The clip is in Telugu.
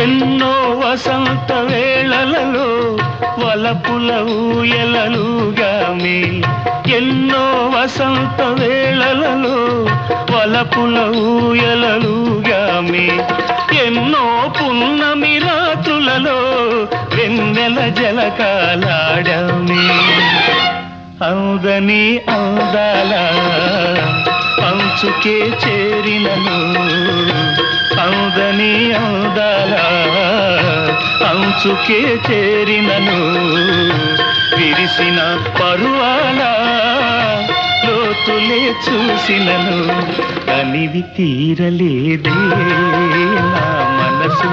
ఎన్నో వసంత వేళలలో వలపుల ఊయలలుగామి, ఎన్నో వసంత వేళలలో వలపుల ఊయలలుగామి, ఎన్నో పున్నమి రాత్రులలో వెన్నెల జలకాలాడామి. అందని అందాల అంచుకే చేరినను, అందని అందాల అంచుకే చేరినను, విరిసిన పరువాల లోతులే చూసినను, అనివి తీరలేదే నా మనసు